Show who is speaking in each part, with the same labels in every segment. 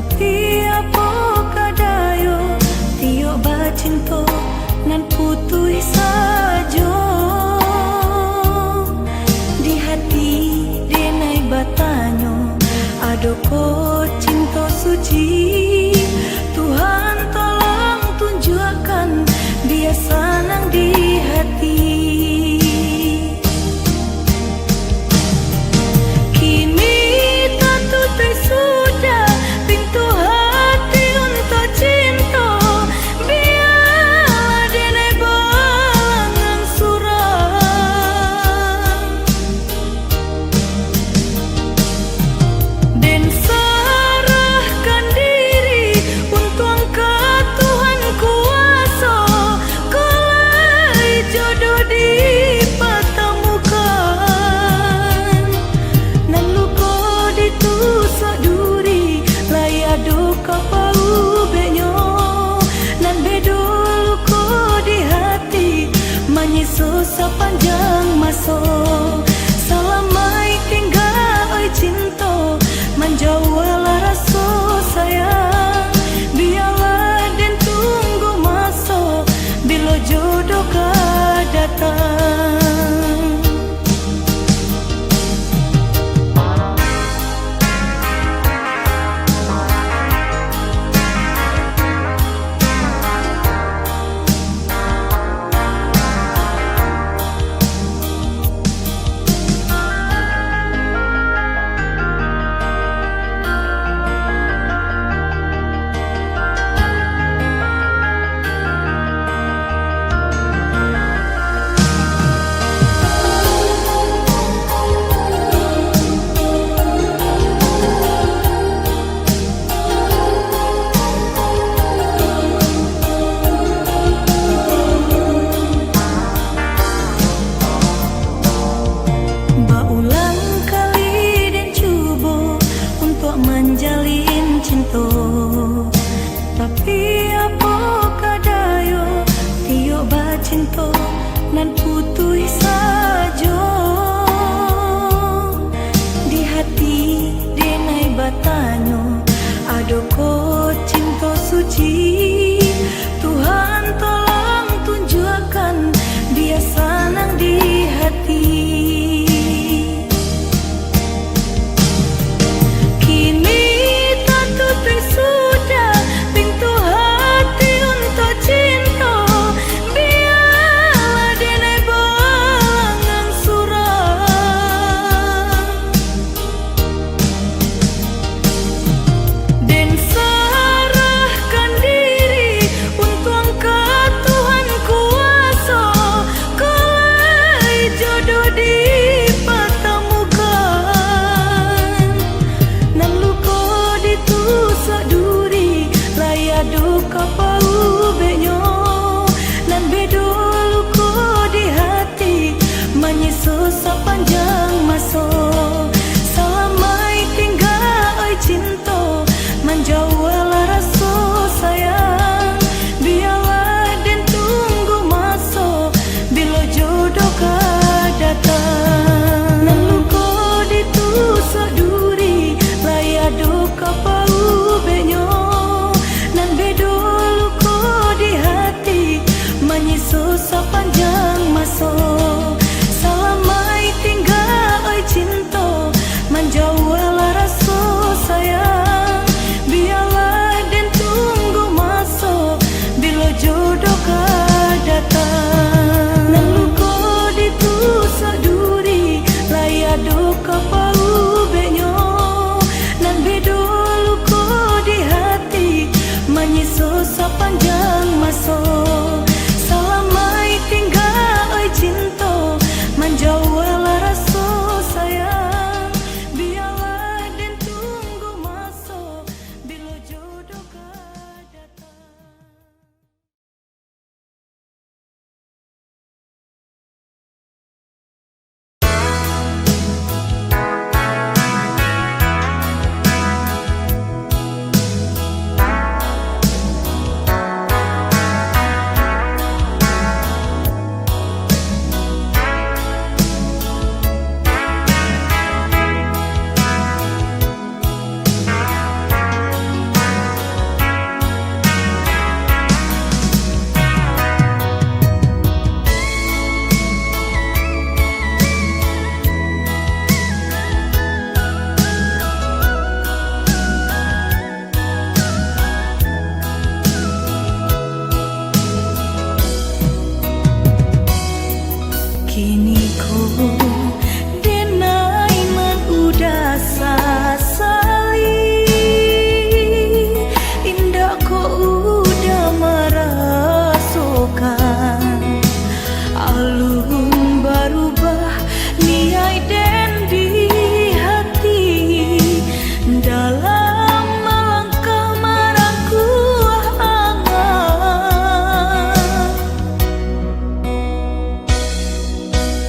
Speaker 1: Tapi apa kadayo tiok bacinto nan putui sajo di hati denai batanyo adoko cinta suci. Tuhan tolong tunjukkan dia senang di hati. Sepanjang masa selamai tinggal oi cinta menjauhlah rasa sayang. Biarlah dan tunggu masa bila jodoh kau datang. Menjalin cinta, tapi apa kadayo tiok bacinto nan putui sajo di hati denai batanyo adoko cinta suci. Tuhan tolong tunjukkan dia senang di hati. Serahkan diri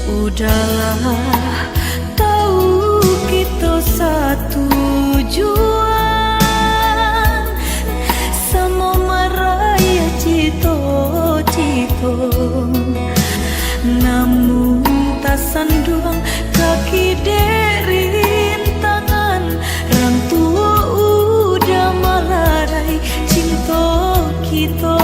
Speaker 1: Udahlah, tahu kita satu tujuan, sama meraya cito-cito. Namun tak sanduang kaki derintangan, orang tua udah melarai cinta kita.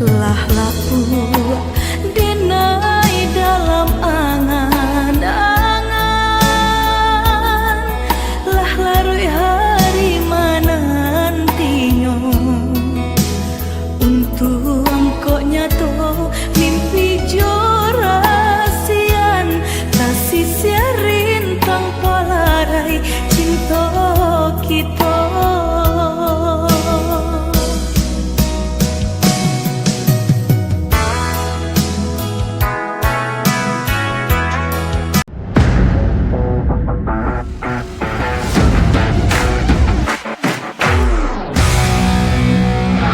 Speaker 1: Lah lapu denai dalam angan-angan, lah larui hari menantinya untuk